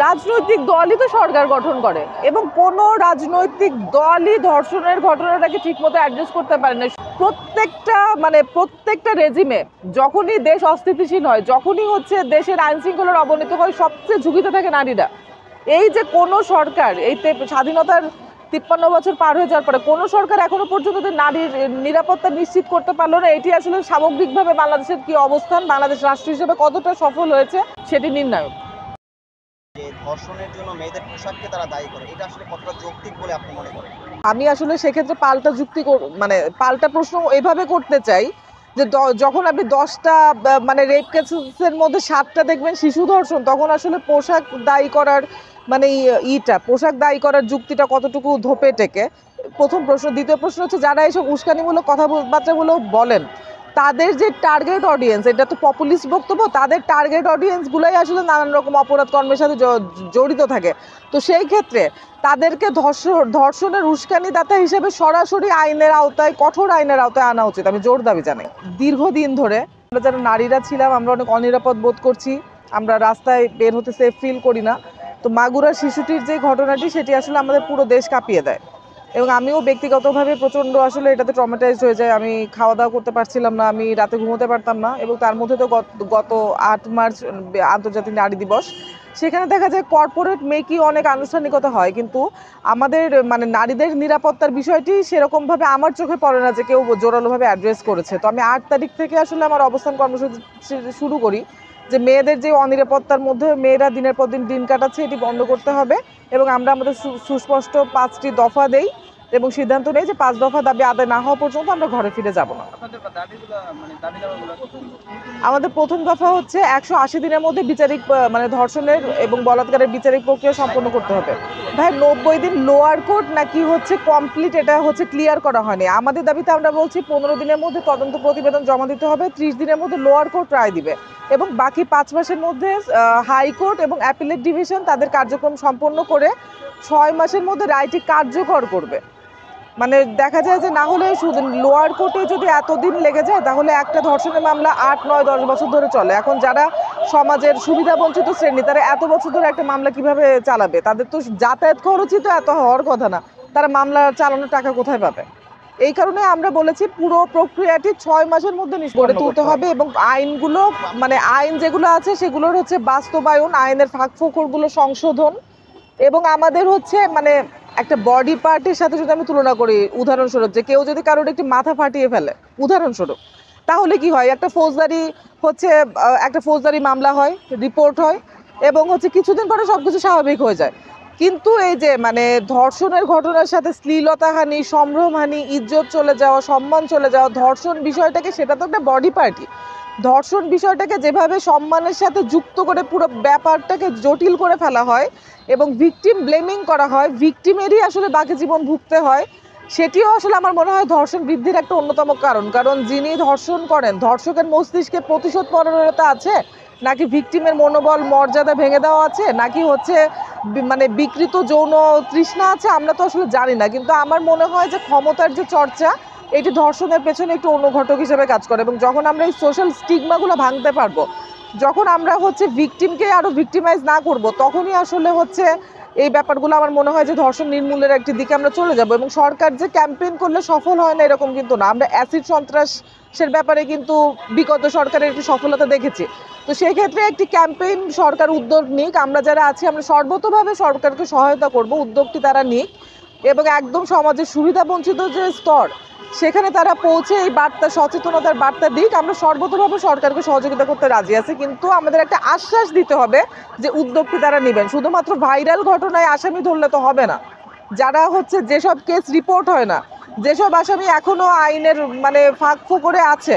রাজনৈতিক দলই তো সরকার গঠন করে এবং কোনো রাজনৈতিক দলই ধর্ষণের ঘটনাটাকে ঠিকমতো অ্যাড্রেস করতে পারে না। প্রত্যেকটা রেজিমে যখনই দেশ অস্থিতিশীল হয়, যখনই হচ্ছে দেশের আইন শৃঙ্খলার অবনতি হয়, সবচেয়ে ঝুঁকিতে থাকে নারীরা। এই যে কোনো সরকার এই স্বাধীনতার 53 বছর পার হয়ে যাওয়ার পরে কোনো সরকার এখনো পর্যন্ত নারীর নিরাপত্তা নিশ্চিত করতে পারলো না। এটি আসলে সামগ্রিকভাবে বাংলাদেশের কি অবস্থান, বাংলাদেশ রাষ্ট্র হিসেবে কতটা সফল হয়েছে সেটি নির্ণায়ক। যে ধর্ষণের জন্য মেয়েদের পোশাককে তারা দায়ী করে, এটা আসলে কতটা যৌক্তিক বলে আপনি মনে করেন? আমি আসলে সেক্ষেত্রে পাল্টা প্রশ্ন এইভাবে করতে চাই যে যখন আপনি 10টা রেপ কেসের মধ্যে 7টা দেখবেন শিশু ধর্ষণ, তখন আসলে পোশাক দায়ী করার পোশাক দায়ী করার যুক্তিটা কতটুকু ধোপে টেকে, প্রথম প্রশ্ন। দ্বিতীয় প্রশ্ন হচ্ছে যারা এইসব উস্কানিমূলক কথাবার্তাগুলো বলেন তাদের যে টার্গেট অডিয়েন্স, এটা তো পপুলিস্ট বক্তব্য, তাদের টার্গেট অডিয়েন্সগুলোই আসলে নানান রকম অপরাধ কর্মের সাথে জড়িত থাকে। তো সেই ক্ষেত্রে তাদেরকে ধর্ষণের উস্কানিদাতা হিসেবে সরাসরি আইনের আওতায়, কঠোর আইনের আওতায় আনা উচিত, আমি জোর দাবি জানাই। দীর্ঘদিন ধরে আমরা যারা নারীরা ছিলাম, আমরা অনেক অনিরাপদ বোধ করছি, আমরা রাস্তায় বের হতে সেফ ফিল করি না। তো মাগুরার শিশুটির যে ঘটনাটি, সেটি আসলে আমাদের পুরো দেশ কাঁপিয়ে দেয় এবং আমিও ব্যক্তিগতভাবে প্রচণ্ড আসলে এটাতে ট্রমাটাইজড হয়ে যায়। আমি খাওয়া দাওয়া করতে পারছিলাম না, আমি রাতে ঘুমোতে পারতাম না। এবং তার মধ্যে তো গত 8 মার্চ আন্তর্জাতিক নারী দিবস, সেখানে দেখা যায় কর্পোরেট মেকই অনেক আনুষ্ঠানিকতা হয়, কিন্তু আমাদের নারীদের নিরাপত্তার বিষয়টি সেরকমভাবে আমার চোখে পড়ে না যে কেউ জোরালোভাবে অ্যাড্রেস করেছে। তো আমি 8 তারিখ থেকে আসলে আমার অবস্থান কর্মসূচি শুরু করি যে মেয়েদের যে অনিরাপত্তার মধ্যে মেয়েরা দিনের পর দিন কাটাচ্ছে, এটি বন্ধ করতে হবে। এবং আমরা আমাদের সুস্পষ্ট 5টি দফা দেই এবং সিদ্ধান্ত নেই যে 5 দফা দাবি আদায় না হওয়া পর্যন্ত আমরা ঘরে ফিরে যাব না। আমাদের প্রথম দফা হচ্ছে 180 দিনের মধ্যে বিচারিক ধর্ষণের এবং বলাৎকারের বিচারিক প্রক্রিয়া সম্পন্ন করতে হবে। ভাই 90 দিন লোয়ার কোর্ট নাকি হচ্ছে কমপ্লিট, এটা হচ্ছে ক্লিয়ার করা হয়নি। আমাদের দাবিতে আমরা বলছি 15 দিনের মধ্যে তদন্ত প্রতিবেদন জমা দিতে হবে, 30 দিনের মধ্যে লোয়ার কোর্ট রায় দিবে এবং বাকি 5 মাসের মধ্যে হাইকোর্ট এবং অ্যাপিলেট ডিভিশন তাদের কার্যক্রম সম্পন্ন করে 6 মাসের মধ্যে রায়টি কার্যকর করবে। দেখা যায় যে না হলে শুধু লোয়ার কোর্টে যদি এতদিন লেগে যায়, তাহলে একটা ধর্ষণের মামলা 8, 9, 10 বছর ধরে চলে। এখন যারা সমাজের সুবিধাবঞ্চিত শ্রেণী, তারা এত বছর ধরে একটা মামলা কিভাবে চালাবে? তাদের তো যাতায়াত খরচই তো এত হওয়ার কথা না, তারা মামলা চালানোর টাকা কোথায় পাবে? এই কারণে আমরা বলেছি পুরো প্রক্রিয়াটি 6 মাসের মধ্যে গড়ে তুলতে হবে এবং আইনগুলো আইন যেগুলো আছে সেগুলোর হচ্ছে বাস্তবায়ন, আইনের ফাঁকফোকরগুলো সংশোধন এবং আমাদের হচ্ছে একটা বডি পার্টের সাথে যদি আমি তুলনা করি, উদাহরণস্বরূপ যে কেউ যদি কারোর একটি মাথা ফাটিয়ে ফেলে উদাহরণস্বরূপ, তাহলে কি হয়? একটা ফৌজদারি মামলা হয়, রিপোর্ট হয় এবং হচ্ছে কিছুদিন পরে সবকিছু স্বাভাবিক হয়ে যায়। কিন্তু এই যে ধর্ষণের ঘটনার সাথে শ্লীলতাহানি, সম্ভ্রমহানি, ইজ্জত চলে যাওয়া, সম্মান চলে যাওয়া, ধর্ষণ বিষয়টাকে, সেটা তো একটা বডি পার্টি, ধর্ষণ বিষয়টাকে যেভাবে সম্মানের সাথে যুক্ত করে পুরো ব্যাপারটাকে জটিল করে ফেলা হয় এবং ভিকটিম ব্লেমিং করা হয়, ভিকটিমেরই আসলে বাকি জীবন ভুগতে হয়, সেটিও আসলে আমার মনে হয় ধর্ষণ বৃদ্ধির একটা অন্যতম কারণ যিনি ধর্ষণ করেন, ধর্ষকের মস্তিষ্কে প্রতিশোধ পরায়ণতা আছে নাকি ভিকটিমের মনোবল মর্যাদা ভেঙে দেওয়া আছে, নাকি হচ্ছে বিকৃত যৌন তৃষ্ণা আছে, আমরা তো আসলে জানি না। কিন্তু আমার মনে হয় যে ক্ষমতার যে চর্চা, এটি ধর্ষণের পেছনে একটু অনুঘটক হিসেবে কাজ করে এবং যখন আমরা এই সোশ্যাল স্টিগমাগুলো ভাঙতে পারবো, যখন আমরা হচ্ছে ভিকটিমকে আরো ভিকটিমাইজ না করব, তখনই আসলে হচ্ছে এই ব্যাপারগুলো আমার মনে হয় যে ধর্ষণ নির্মূলের একটি দিকে আমরা চলে যাব। এবং সরকার যে ক্যাম্পেইন করলে সফল হয় না এরকম কিন্তু না, আমরা অ্যাসিড সন্ত্রাসের ব্যাপারে কিন্তু বিগত সরকারের একটি সফলতা দেখেছি। তো সেই ক্ষেত্রে একটি ক্যাম্পেইন সরকার উদ্যোগ নিক, আমরা যারা আছি আমরা সর্বতোভাবে সরকারকে সহায়তা করব, উদ্যোগটি তারা নিক এবং একদম সমাজের সুবিধাবঞ্চিত যে স্তর, সেখানে তারা পৌঁছে এই বার্তা, সচেতনতার বার্তা দিক। আমরা সর্বতোভাবে সরকারকে সহযোগিতা করতে রাজি আছি, কিন্তু আমাদের একটা আশ্বাস দিতে হবে যে উদ্যোগটি তারা নেবেন। শুধুমাত্র ভাইরাল ঘটনায় আসামি ধরলে তো হবে না। যারা হচ্ছে যেসব কেস রিপোর্ট হয় না, যেসব আসামি এখনো আইনের ফাঁকফোকরে আছে,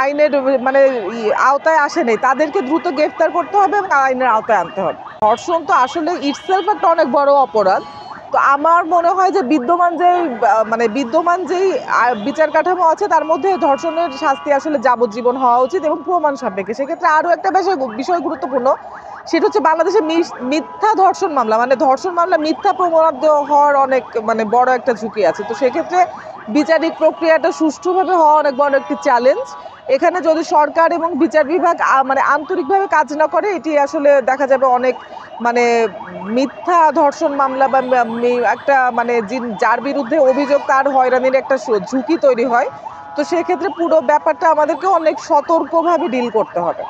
আইনের আওতায় আসেনি, তাদেরকে দ্রুত গ্রেফতার করতে হবে এবং আইনের আওতায় আনতে হবে। ধর্ষণ তো আসলে ইটসেলফ একটা অনেক বড় অপরাধ। তো আমার মনে হয় যে বিদ্যমান যেই বিচার কাঠামো আছে, তার মধ্যে ধর্ষণের শাস্তি আসলে যাবজ্জীবন হওয়া উচিত এবং প্রমাণ সাপেক্ষে। সেক্ষেত্রে আরও একটা বিষয় গুরুত্বপূর্ণ সেটা হচ্ছে বাংলাদেশে মিথ্যা ধর্ষণ মামলা, মানে ধর্ষণ মামলা মিথ্যা প্রমাণিত হওয়ার অনেক মানে বড় একটা ঝুঁকি আছে। তো সেক্ষেত্রে বিচারিক প্রক্রিয়াটা সুষ্ঠুভাবে হওয়া অনেক বড় একটি চ্যালেঞ্জ। এখানে যদি সরকার এবং বিচার বিভাগ মানে আন্তরিকভাবে কাজ না করে, এটি আসলে দেখা যাবে অনেক মানে মিথ্যা ধর্ষণ মামলা বা একটা মানে যার বিরুদ্ধে অভিযোগ তার হয়রানির একটা ঝুঁকি তৈরি হয়। তো সেক্ষেত্রে পুরো ব্যাপারটা আমাদেরকে অনেক সতর্কভাবে ডিল করতে হবে।